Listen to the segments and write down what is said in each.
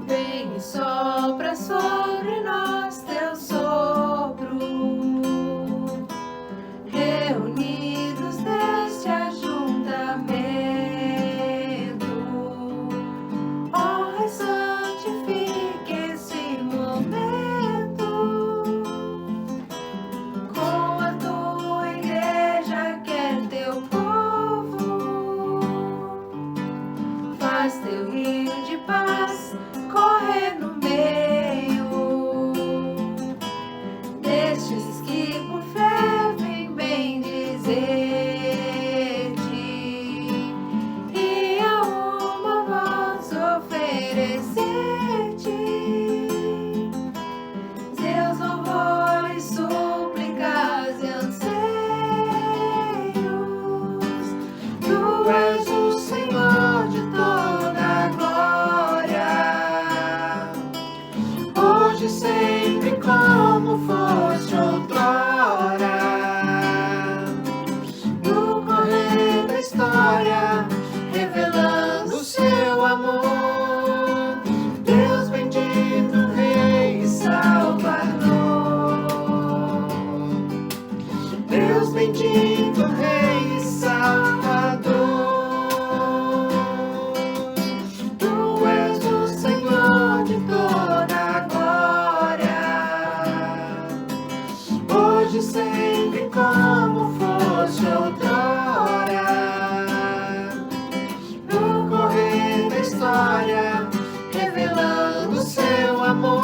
Vem e sopra sobre nós teu sopro, reunidos neste ajuntamento. Honra e santifique esse momento com a tua igreja que é teu povo. Faz teu rio de paz correr no meio destes que por fé vem bem dizer-te e a uma voz oferecer-te seus louvores, súplicas e anseios. Tu és o Senhor de toda a glória, hoje, sempre, como foste outrora. No correr da história, revelando o seu amor, Deus bendito, Rei e Salvador. Deus bendito, Rei e Salvador. Tu és o Senhor de toda a glória, hoje, sempre, como foste outrora. No correr da história, revelando o seu amor,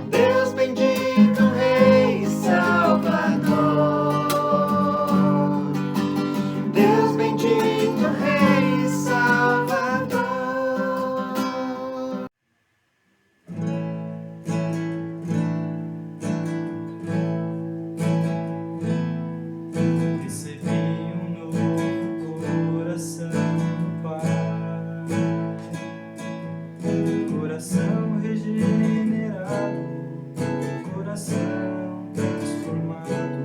Deus bendito, Rei e Salvador. Deus bendito, Rei e Salvador. Recebi novo coração, Pai, coração regenerado, coração transformado,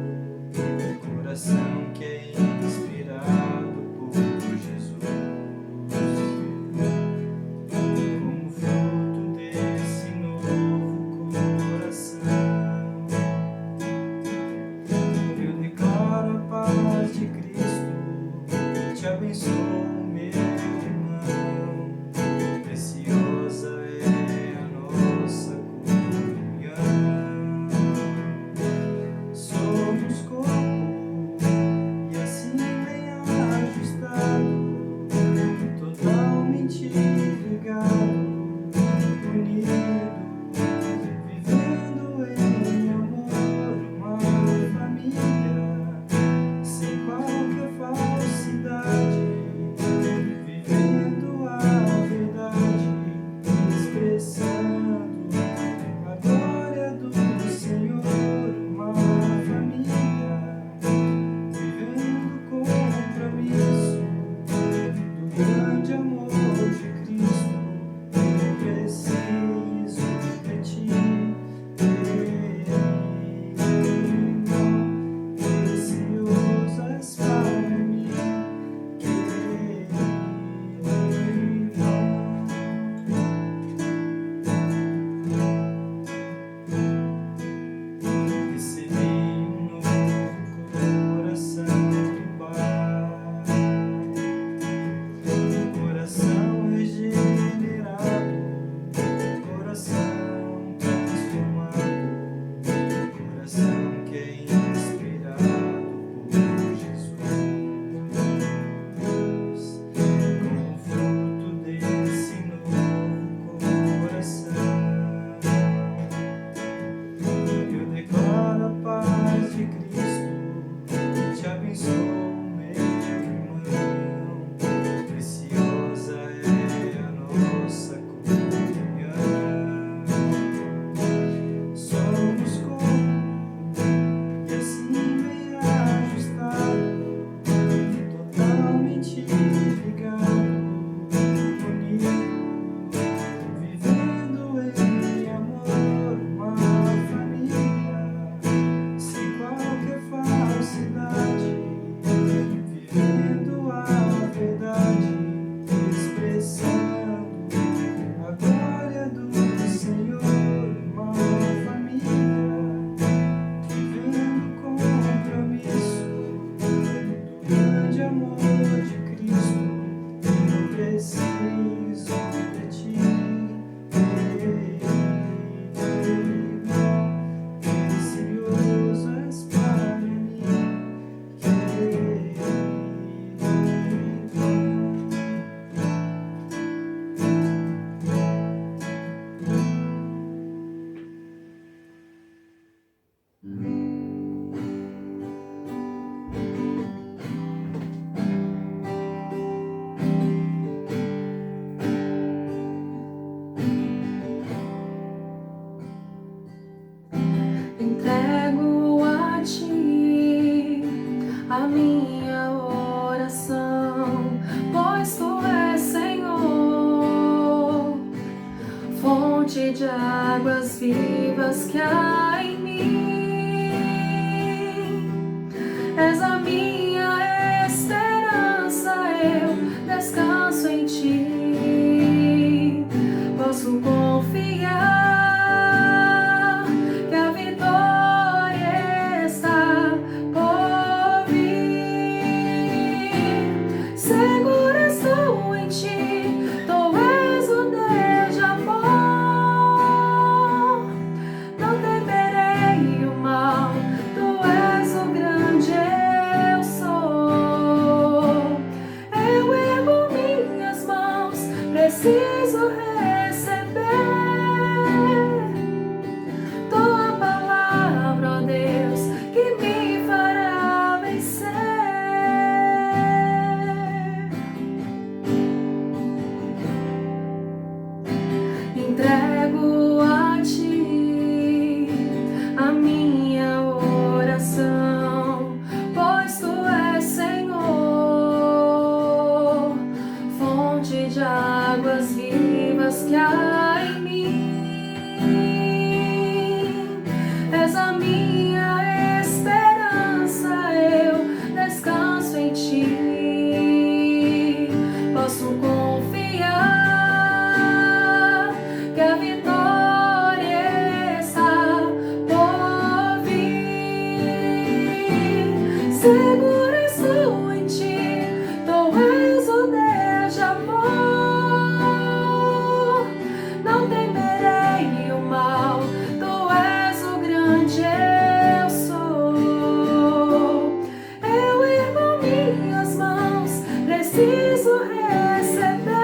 coração que é inspirado por Jesus. Como fruto desse novo coração, eu declaro a paz de Cristo, te abençoo, meu irmão. Preciosa é a nossa comunhão. Somos corpo e assim bem ajustado, totalmente ligado, unido, vivendo em amor, uma família, sem qualquer falsidade, vivendo a verdade, expressando a glória do Senhor, uma família, vivendo com compromisso do grande amor de Cristo. Eu preciso de ti, irmão, precioso és para mim, querido irmão. Recebi novo coração, Pai, preciso de ti. Precioso és para mim, querido. Entrego a ti a minha oração, pois tu és, Senhor, fonte de águas vivas que há em mim. És a minha esperança, eu descanso em ti. Posso confiar que a vitória está por vir. Segura estou em ti, tu és o Deus de amor. Não temerei o mal, tu és o grande eu sou. Eu ergo minhas mãos, preciso receber tua palavra, ó Deus, que me fará vencer. Entrego a ti a minha oração, pois tu és, Senhor, fonte de águas vivas que há em mim. És a minha esperança, eu descanso em ti. Posso confiar que a vitória está por vir. Segura estou em ti, tu és o Deus de amor. Não temerei o mal, tu és o grande eu sou. Eu ergo minhas mãos, preciso receber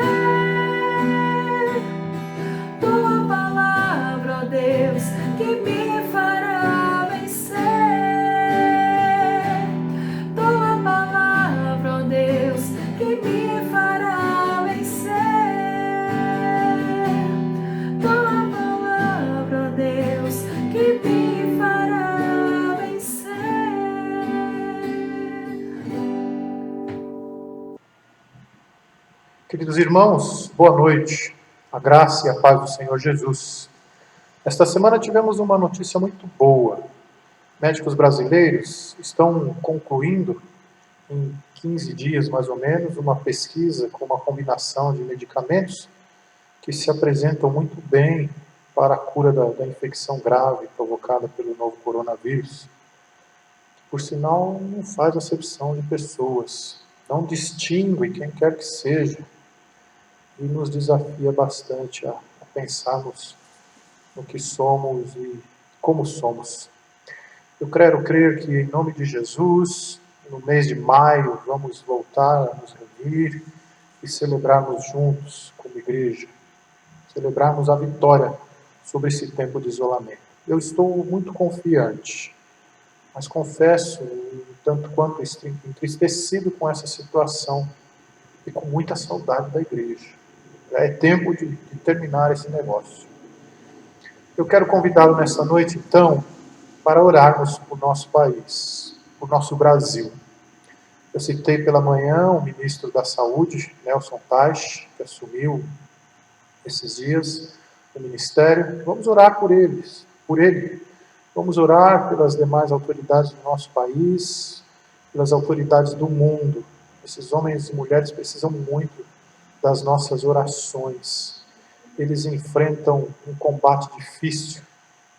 tua palavra, ó Deus, que me fará vencer. Tua palavra, ó Deus, que me fará vencer. Tua palavra, ó Deus, que me fará vencer. Queridos irmãos, boa noite. A graça e a paz do Senhor Jesus. Esta semana tivemos uma notícia muito boa. Médicos brasileiros estão concluindo, em 15 dias mais ou menos, uma pesquisa com uma combinação de medicamentos que se apresentam muito bem para a cura da infecção grave provocada pelo novo coronavírus. Por sinal, não faz acepção de pessoas, não distingue quem quer que seja, e nos desafia bastante a pensarmos no que somos e como somos. Eu quero crer que, em nome de Jesus, no mês de maio, vamos voltar a nos reunir e celebrarmos juntos como igreja, celebrarmos a vitória sobre esse tempo de isolamento. Eu estou muito confiante, mas confesso, tanto quanto entristecido com essa situação e com muita saudade da igreja. É tempo de terminar esse negócio. Eu quero convidá-lo nesta noite, então, para orarmos por nosso país, por nosso Brasil. Eu citei pela manhã o ministro da Saúde, Nelson Teich, que assumiu esses dias o ministério. Vamos orar por eles, por ele. Vamos orar pelas demais autoridades do nosso país, pelas autoridades do mundo. Esses homens e mulheres precisam muito das nossas orações. Eles enfrentam um combate difícil,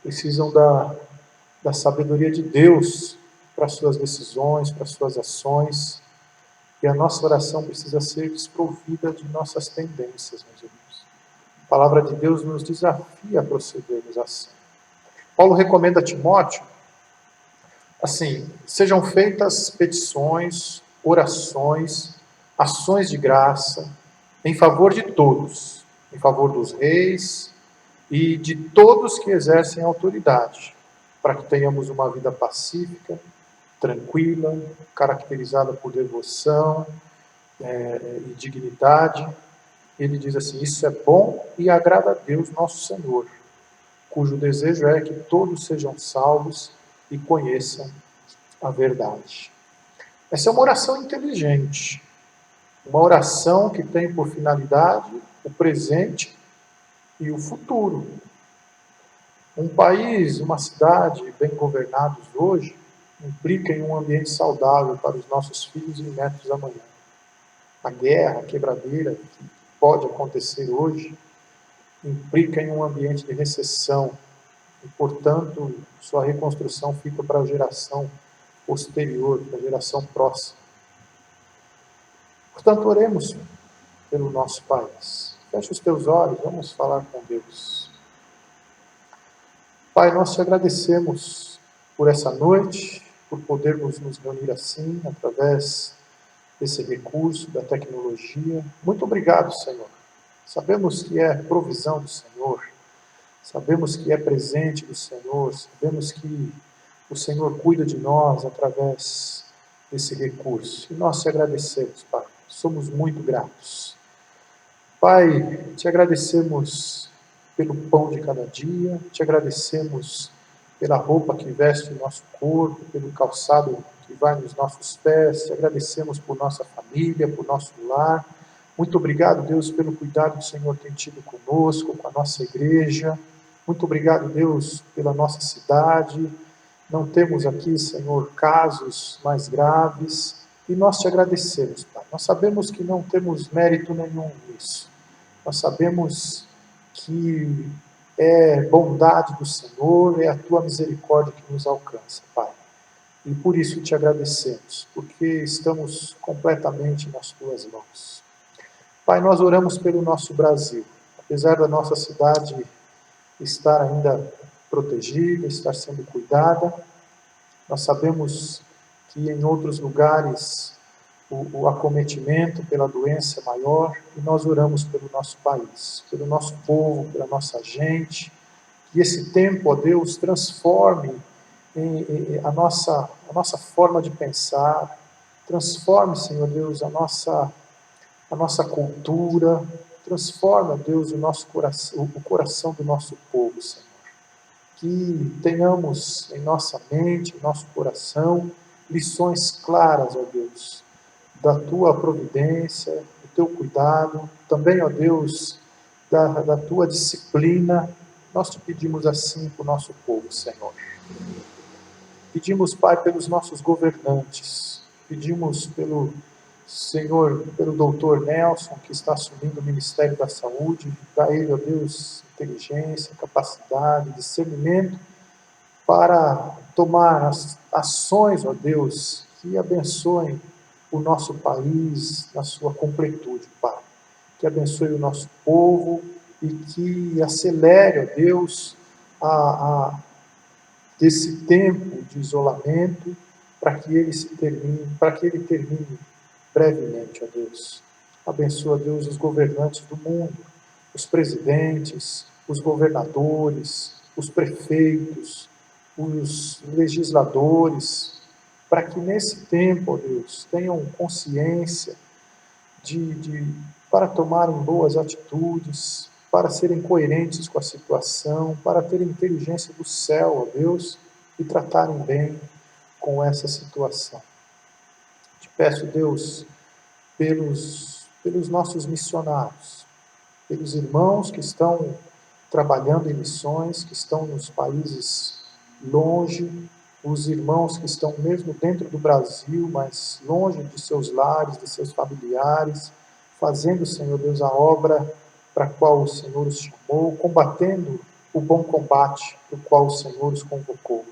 precisam da sabedoria de Deus para suas decisões, para suas ações. E a nossa oração precisa ser desprovida de nossas tendências, meus irmãos. A palavra de Deus nos desafia a procedermos assim. Paulo recomenda a Timóteo, assim, sejam feitas petições, orações, ações de graça, em favor de todos, em favor dos reis e de todos que exercem autoridade, para que tenhamos uma vida pacífica, tranquila, caracterizada por devoção e dignidade. Ele diz assim: isso é bom e agrada a Deus nosso Senhor, cujo desejo é que todos sejam salvos e conheçam a verdade. Essa é uma oração inteligente, uma oração que tem por finalidade o presente e o futuro. Um país, uma cidade bem governados hoje implica em um ambiente saudável para os nossos filhos e netos amanhã. A guerra, a quebradeira que pode acontecer hoje implica em um ambiente de recessão e, portanto, sua reconstrução fica para a geração posterior, para a geração próxima. Portanto, oremos pelo nosso país. Feche os teus olhos, vamos falar com Deus. Pai, nós te agradecemos por essa noite, por podermos nos reunir assim, através desse recurso da tecnologia. Muito obrigado, Senhor. Sabemos que é provisão do Senhor, sabemos que é presente do Senhor, sabemos que o Senhor cuida de nós através desse recurso. E nós te agradecemos, Pai. Somos muito gratos. Pai, te agradecemos pelo pão de cada dia, te agradecemos pela roupa que veste o nosso corpo, pelo calçado que vai nos nossos pés, te agradecemos por nossa família, por nosso lar. Muito obrigado, Deus, pelo cuidado que o Senhor tem tido conosco, com a nossa igreja. Muito obrigado, Deus, pela nossa cidade. Não temos aqui, Senhor, casos mais graves, e nós te agradecemos, Pai. Nós sabemos que não temos mérito nenhum nisso. Nós sabemos que é bondade do Senhor, é a tua misericórdia que nos alcança, Pai. E por isso te agradecemos, porque estamos completamente nas tuas mãos. Pai, nós oramos pelo nosso Brasil. Apesar da nossa cidade estar ainda protegida, estar sendo cuidada, nós sabemos que em outros lugares o acometimento pela doença é maior, e nós oramos pelo nosso país, pelo nosso povo, pela nossa gente, que esse tempo, ó Deus, transforme a nossa forma de pensar, transforme, Senhor Deus, a nossa cultura, transforme, ó Deus, o coração do nosso povo, Senhor. Que tenhamos em nossa mente, em nosso coração, lições claras, ó Deus, da tua providência, do teu cuidado, também, ó Deus, da tua disciplina. Nós te pedimos assim para o nosso povo, Senhor. Pedimos, Pai, pelos nossos governantes, pedimos pelo Senhor, pelo doutor Nelson, que está assumindo o Ministério da Saúde, dá a ele, ó Deus, inteligência, capacidade, discernimento, para tomar as ações, ó Deus, que abençoem o nosso país na sua completude, Pai. Que abençoe o nosso povo e que acelere, ó Deus, desse tempo de isolamento, para que ele termine brevemente, ó Deus. Abençoa, Deus, os governantes do mundo, os presidentes, os governadores, os prefeitos, os legisladores, para que nesse tempo, ó Deus, tenham consciência para tomarem boas atitudes, para serem coerentes com a situação, para terem inteligência do céu, ó Deus, e tratarem bem com essa situação. Te peço, Deus, pelos nossos missionários, pelos irmãos que estão trabalhando em missões, que estão nos países longe, os irmãos que estão mesmo dentro do Brasil, mas longe de seus lares, de seus familiares, fazendo, Senhor Deus, a obra para a qual o Senhor os chamou, combatendo o bom combate para o qual o Senhor os convocou.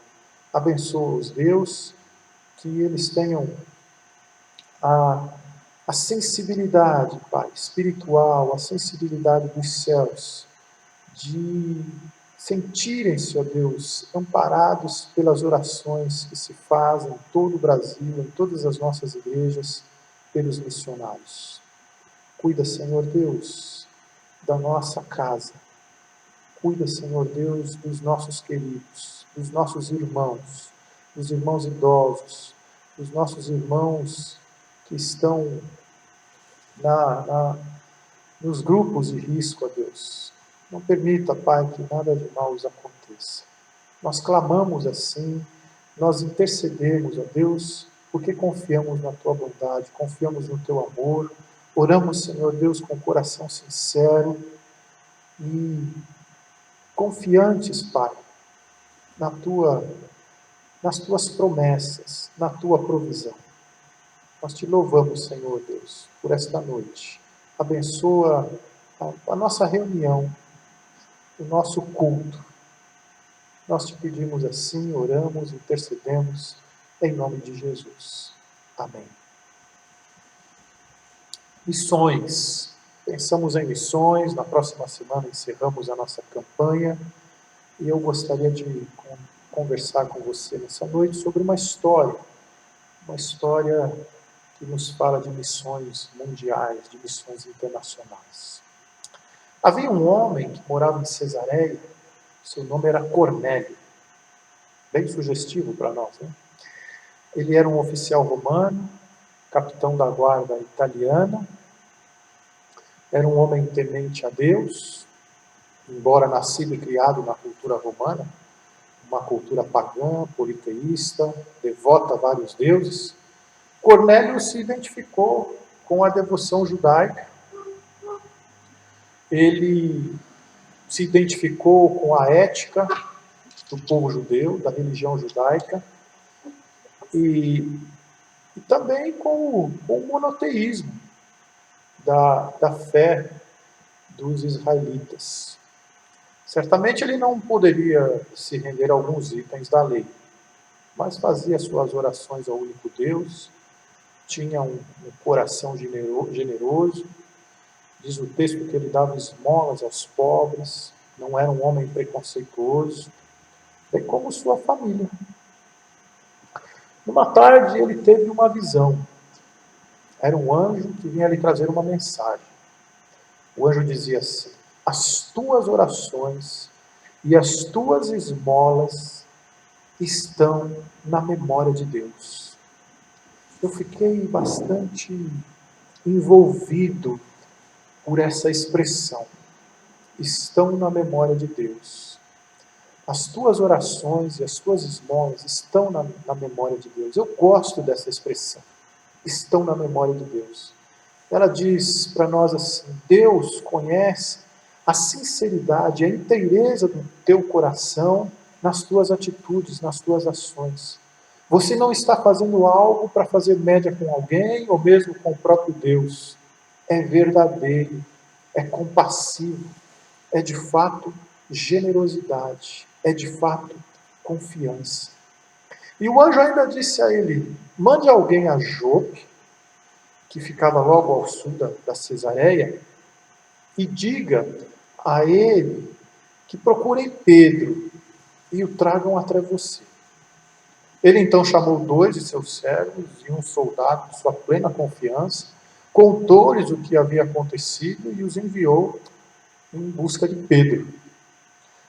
Abençoa-os, Deus, que eles tenham a sensibilidade, Pai, espiritual, a sensibilidade dos céus, de sentirem-se, ó Deus, amparados pelas orações que se fazem em todo o Brasil, em todas as nossas igrejas, pelos missionários. Cuida, Senhor Deus, da nossa casa. Cuida, Senhor Deus, dos nossos queridos, dos nossos irmãos, dos irmãos idosos, dos nossos irmãos que estão nos grupos de risco, ó Deus. Não permita, Pai, que nada de mal os aconteça. Nós clamamos assim, nós intercedemos, ó Deus, porque confiamos na Tua bondade, confiamos no Teu amor, oramos, Senhor Deus, com coração sincero e confiantes, Pai, nas Tuas promessas, na Tua provisão. Nós Te louvamos, Senhor Deus, por esta noite. Abençoa a nossa reunião, o nosso culto. Nós Te pedimos assim, oramos, intercedemos, em nome de Jesus. Amém. Missões. Pensamos em missões, na próxima semana encerramos a nossa campanha e eu gostaria de conversar com você nessa noite sobre uma história que nos fala de missões mundiais, de missões internacionais. Havia um homem que morava em Cesareia, seu nome era Cornélio, bem sugestivo para nós, né? Ele era um oficial romano, capitão da guarda italiana, era um homem temente a Deus, embora nascido e criado na cultura romana, uma cultura pagã, politeísta, devota a vários deuses. Cornélio se identificou com a devoção judaica, ele se identificou com a ética do povo judeu, da religião judaica, e também com o monoteísmo da fé dos israelitas. Certamente ele não poderia se render a alguns itens da lei, mas fazia suas orações ao único Deus, tinha um coração generoso, diz o texto que ele dava esmolas aos pobres, não era um homem preconceituoso, bem como sua família. Numa tarde ele teve uma visão. Era um anjo que vinha lhe trazer uma mensagem. O anjo dizia assim: as tuas orações e as tuas esmolas estão na memória de Deus. Eu fiquei bastante envolvido por essa expressão. Estão na memória de Deus. As tuas orações e as tuas esmolas estão na memória de Deus. Eu gosto dessa expressão. Estão na memória de Deus. Ela diz para nós assim: Deus conhece a sinceridade, a inteireza do teu coração nas tuas atitudes, nas tuas ações. Você não está fazendo algo para fazer média com alguém ou mesmo com o próprio Deus. É verdadeiro, é compassivo, é de fato generosidade, é de fato confiança. E o anjo ainda disse a ele: mande alguém a Jope, que ficava logo ao sul da Cesareia, e diga a ele que procurem Pedro e o tragam até você. Ele então chamou 2 de seus servos e um soldado de sua plena confiança, contou-lhes o que havia acontecido e os enviou em busca de Pedro.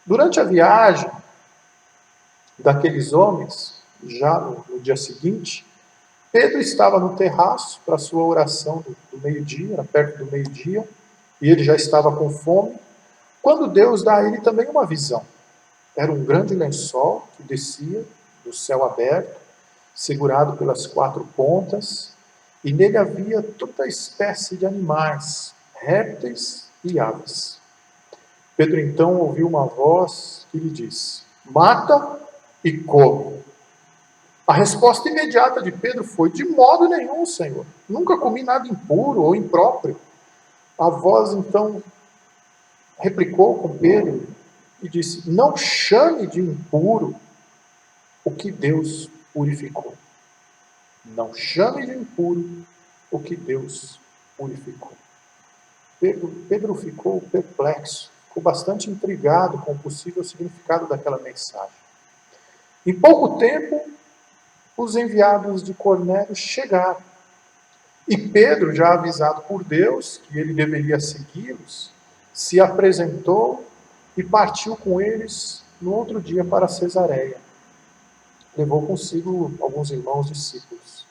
Durante a viagem daqueles homens, já no dia seguinte, Pedro estava no terraço para a sua oração do meio-dia, era perto do meio-dia, e ele já estava com fome, quando Deus dá a ele também uma visão. Era um grande lençol que descia do céu aberto, segurado pelas 4 pontas, e nele havia toda espécie de animais, répteis e aves. Pedro então ouviu uma voz que lhe disse: mata e come. A resposta imediata de Pedro foi: de modo nenhum, Senhor, nunca comi nada impuro ou impróprio. A voz então replicou com Pedro e disse: não chame de impuro o que Deus purificou. Não chame de impuro o que Deus purificou. Pedro ficou perplexo, ficou bastante intrigado com o possível significado daquela mensagem. Em pouco tempo, os enviados de Cornélio chegaram. E Pedro, já avisado por Deus que ele deveria segui-los, se apresentou e partiu com eles no outro dia para Cesareia. Levou consigo alguns irmãos discípulos.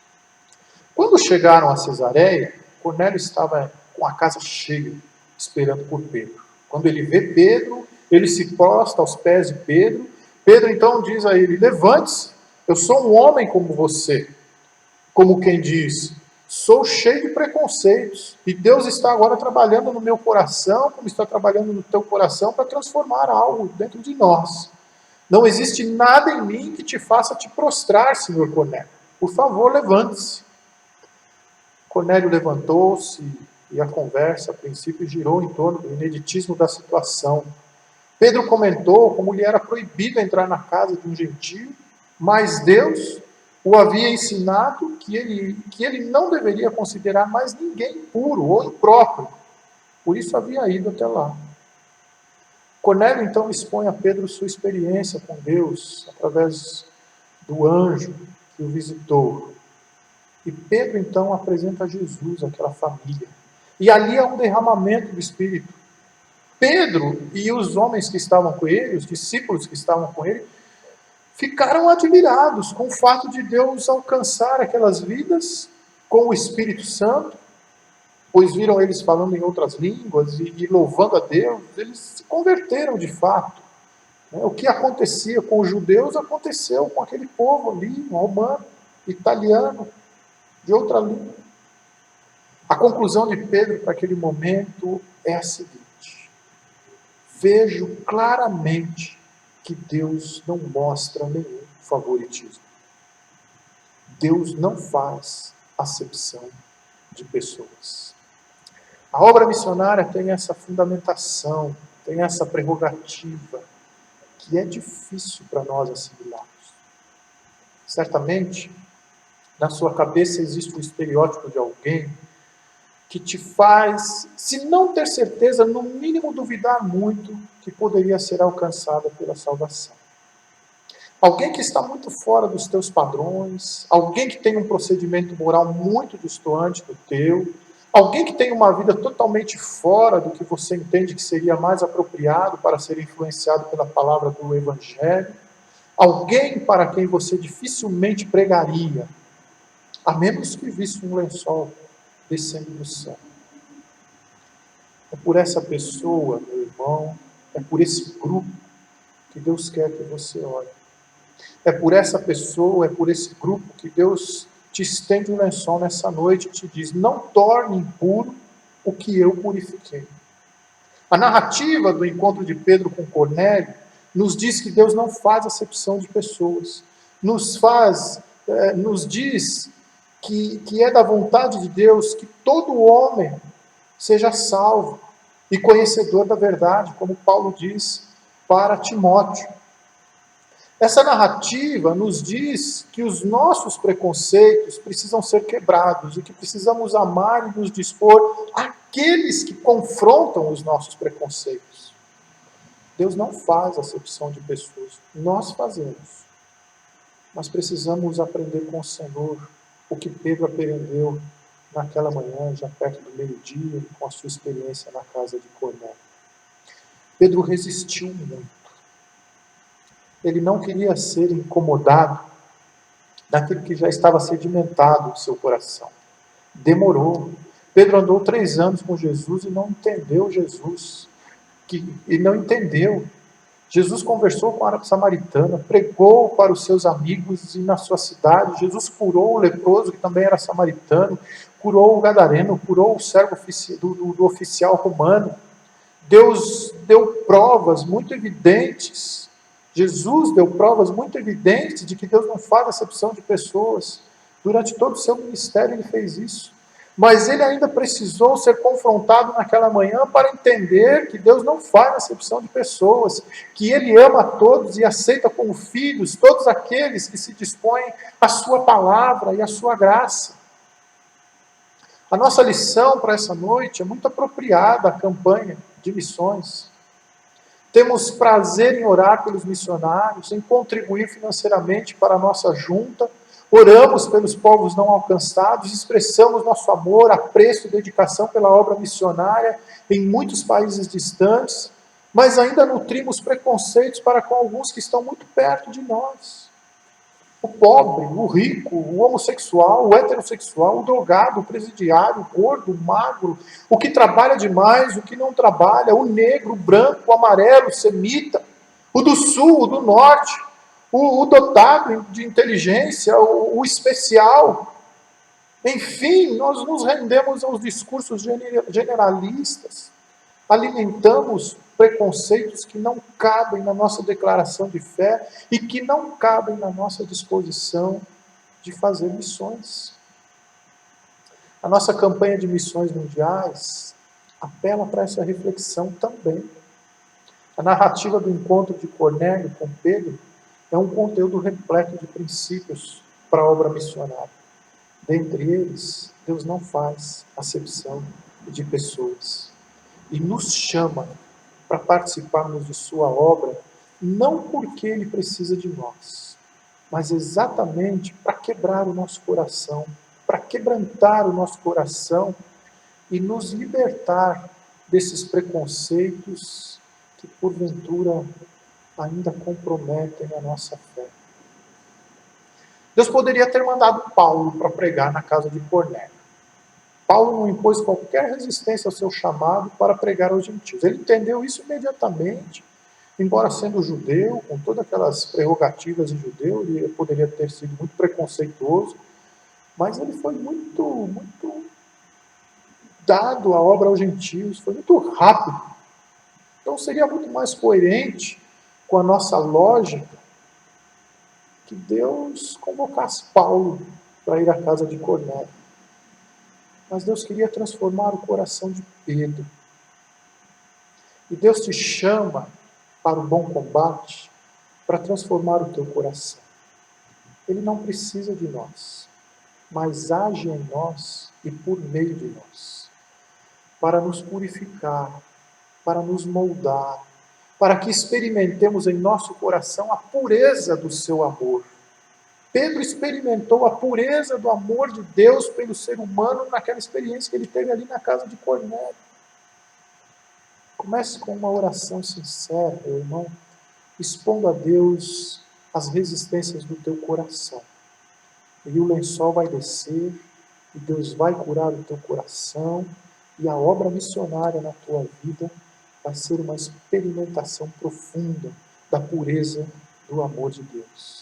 Quando chegaram a Cesareia, Cornélio estava com a casa cheia, esperando por Pedro. Quando ele vê Pedro, ele se prostra aos pés de Pedro. Pedro então diz a ele: levante-se, eu sou um homem como você. Como quem diz: sou cheio de preconceitos, e Deus está agora trabalhando no meu coração, como está trabalhando no teu coração, para transformar algo dentro de nós. Não existe nada em mim que te faça te prostrar, senhor Cornélio. Por favor, levante-se. Cornélio levantou-se e a conversa, a princípio, girou em torno do ineditismo da situação. Pedro comentou como lhe era proibido entrar na casa de um gentio, mas Deus o havia ensinado que ele não deveria considerar mais ninguém impuro ou impróprio. Por isso havia ido até lá. Cornélio então expõe a Pedro sua experiência com Deus através do anjo que o visitou. E Pedro então apresenta Jesus àquela família. E ali há um derramamento do Espírito. Pedro e os homens que estavam com ele, os discípulos que estavam com ele, ficaram admirados com o fato de Deus alcançar aquelas vidas com o Espírito Santo, pois viram eles falando em outras línguas e louvando a Deus. Eles se converteram de fato. O que acontecia com os judeus aconteceu com aquele povo ali, romano, italiano, de outra língua. A conclusão de Pedro para aquele momento é a seguinte: vejo claramente que Deus não mostra nenhum favoritismo. Deus não faz acepção de pessoas. A obra missionária tem essa fundamentação, tem essa prerrogativa, que é difícil para nós assimilarmos. Certamente, na sua cabeça existe um estereótipo de alguém que te faz, se não ter certeza, no mínimo duvidar muito que poderia ser alcançada pela salvação. Alguém que está muito fora dos teus padrões, alguém que tem um procedimento moral muito distoante do teu, alguém que tem uma vida totalmente fora do que você entende que seria mais apropriado para ser influenciado pela palavra do Evangelho, alguém para quem você dificilmente pregaria, a menos que visse um lençol descendo do céu. É por essa pessoa, meu irmão, é por esse grupo que Deus quer que você ore. É por essa pessoa, é por esse grupo que Deus te estende um lençol nessa noite e te diz: não torne impuro o que eu purifiquei. A narrativa do encontro de Pedro com Cornélio nos diz que Deus não faz acepção de pessoas. Nos diz que é da vontade de Deus que todo homem seja salvo e conhecedor da verdade, como Paulo diz para Timóteo. Essa narrativa nos diz que os nossos preconceitos precisam ser quebrados e que precisamos amar e nos dispor àqueles que confrontam os nossos preconceitos. Deus não faz acepção de pessoas, nós fazemos. Mas precisamos aprender com o Senhor o que Pedro aprendeu naquela manhã, já perto do meio-dia, com a sua experiência na casa de Cornélio. Pedro resistiu muito. Ele não queria ser incomodado daquilo que já estava sedimentado no seu coração. Demorou. Pedro andou 3 anos com Jesus e não entendeu Jesus. E não entendeu. Jesus conversou com a samaritana, pregou para os seus amigos e na sua cidade. Jesus curou o leproso, que também era samaritano, curou o gadareno, curou o servo do oficial romano. Deus deu provas muito evidentes. Jesus deu provas muito evidentes de que Deus não faz acepção de pessoas. Durante todo o seu ministério ele fez isso. Mas ele ainda precisou ser confrontado naquela manhã para entender que Deus não faz acepção de pessoas, que ele ama a todos e aceita como filhos todos aqueles que se dispõem à sua palavra e à sua graça. A nossa lição para essa noite é muito apropriada à campanha de missões. Temos prazer em orar pelos missionários, em contribuir financeiramente para a nossa junta, oramos pelos povos não alcançados, expressamos nosso amor, apreço e dedicação pela obra missionária em muitos países distantes, mas ainda nutrimos preconceitos para com alguns que estão muito perto de nós. O pobre, o rico, o homossexual, o heterossexual, o drogado, o presidiário, o gordo, o magro, o que trabalha demais, o que não trabalha, o negro, o branco, o amarelo, o semita, o do sul, o do norte, o dotado de inteligência, o especial. Enfim, nós nos rendemos aos discursos generalistas, alimentamos preconceitos que não cabem na nossa declaração de fé e que não cabem na nossa disposição de fazer missões. A nossa campanha de missões mundiais apela para essa reflexão também. A narrativa do encontro de Cornélio com Pedro é um conteúdo repleto de princípios para a obra missionária. Dentre eles, Deus não faz acepção de pessoas e nos chama para participarmos de sua obra, não porque Ele precisa de nós, mas exatamente para quebrar o nosso coração, para quebrantar o nosso coração e nos libertar desses preconceitos que, porventura, ainda comprometem a nossa fé. Deus poderia ter mandado Paulo para pregar na casa de Cornélio. Paulo não impôs qualquer resistência ao seu chamado para pregar aos gentios. Ele entendeu isso imediatamente. Embora sendo judeu, com todas aquelas prerrogativas de judeu, ele poderia ter sido muito preconceituoso, mas ele foi muito dado à obra aos gentios, foi muito rápido. Então seria muito mais coerente com a nossa lógica que Deus convocasse Paulo para ir à casa de Cornélio. Mas Deus queria transformar o coração de Pedro. E Deus te chama para o bom combate, para transformar o teu coração. Ele não precisa de nós, mas age em nós e por meio de nós, para nos purificar, para nos moldar, para que experimentemos em nosso coração a pureza do seu amor. Pedro experimentou a pureza do amor de Deus pelo ser humano naquela experiência que ele teve ali na casa de Cornélio. Comece com uma oração sincera, meu irmão, expondo a Deus as resistências do teu coração. E o lençol vai descer, e Deus vai curar o teu coração, e a obra missionária na tua vida vai ser uma experimentação profunda da pureza do amor de Deus.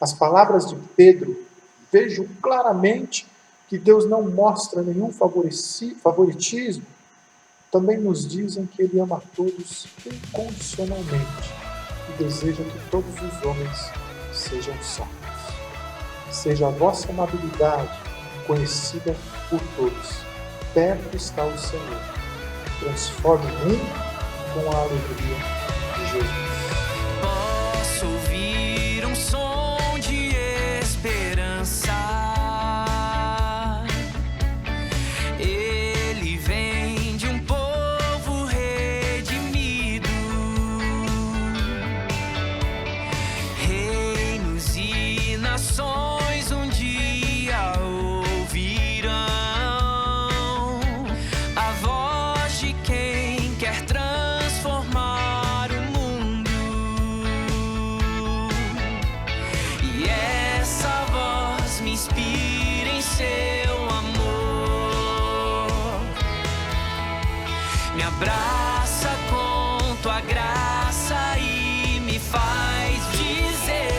As palavras de Pedro, vejo claramente que Deus não mostra nenhum favoritismo, também nos dizem que Ele ama a todos incondicionalmente e deseja que todos os homens sejam salvos. Seja a vossa amabilidade conhecida por todos. Perto está o Senhor. Transforme o mundo com a alegria de Jesus. Posso ouvir um som de esperança. Ele vem de um povo redimido. Reinos e nações um dia ouvirão a voz de quem quer transformar o mundo. E essa voz me inspira em seu amor. Me abraça com tua graça e me faz dizer: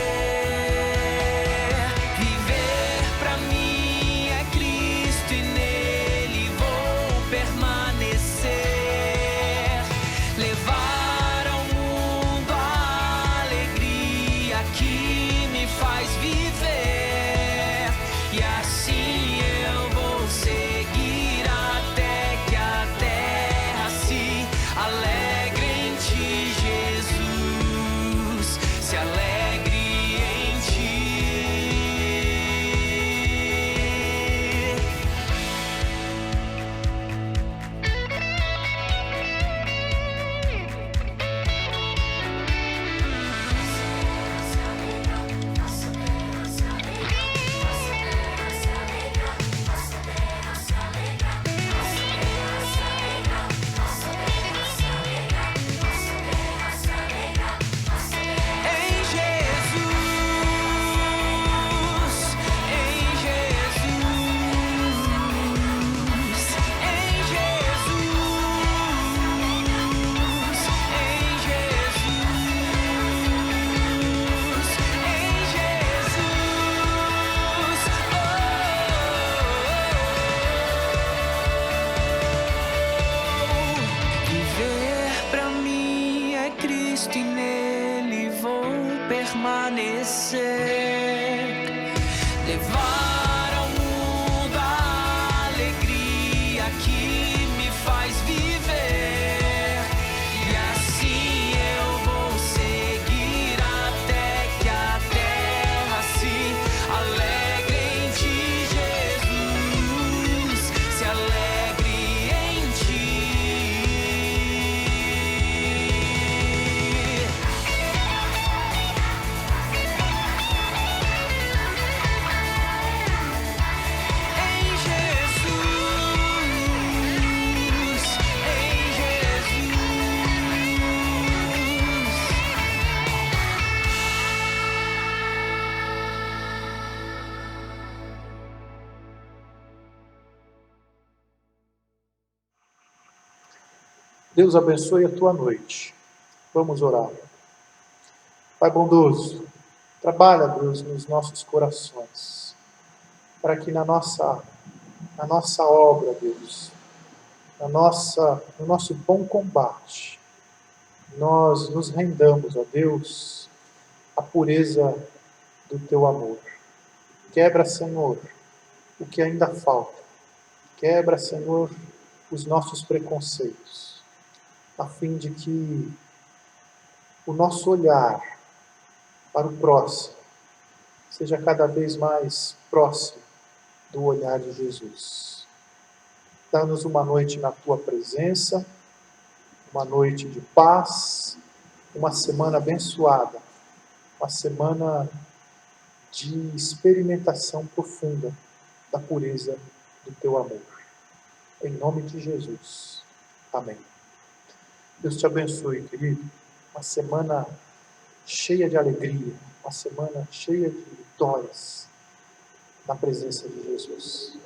viver pra mim é Cristo e nele vou permanecer. Levar ao mundo a alegria que me faz viver. E assim eu vou seguir até que a terra se alegre em ti. permanecer, levar ao mundo a alegria que me faz viver, e assim eu vou seguir até que a terra se alegre em ti, Jesus, se alegre em ti. Em Jesus, em Jesus. Deus abençoe a tua noite. Vamos orar. Pai bondoso, trabalha, Deus, nos nossos corações, para que na nossa obra, Deus, no nosso bom combate, nós nos rendamos, ó Deus, à pureza do teu amor. Quebra, Senhor, o que ainda falta. Quebra, Senhor, os nossos preconceitos, a fim de que o nosso olhar para o próximo seja cada vez mais próximo do olhar de Jesus. Dá-nos uma noite na tua presença, uma noite de paz, uma semana abençoada, uma semana de experimentação profunda da pureza do teu amor. Em nome de Jesus. Amém. Deus te abençoe, querido. Uma semana cheia de alegria, uma semana cheia de vitórias na presença de Jesus.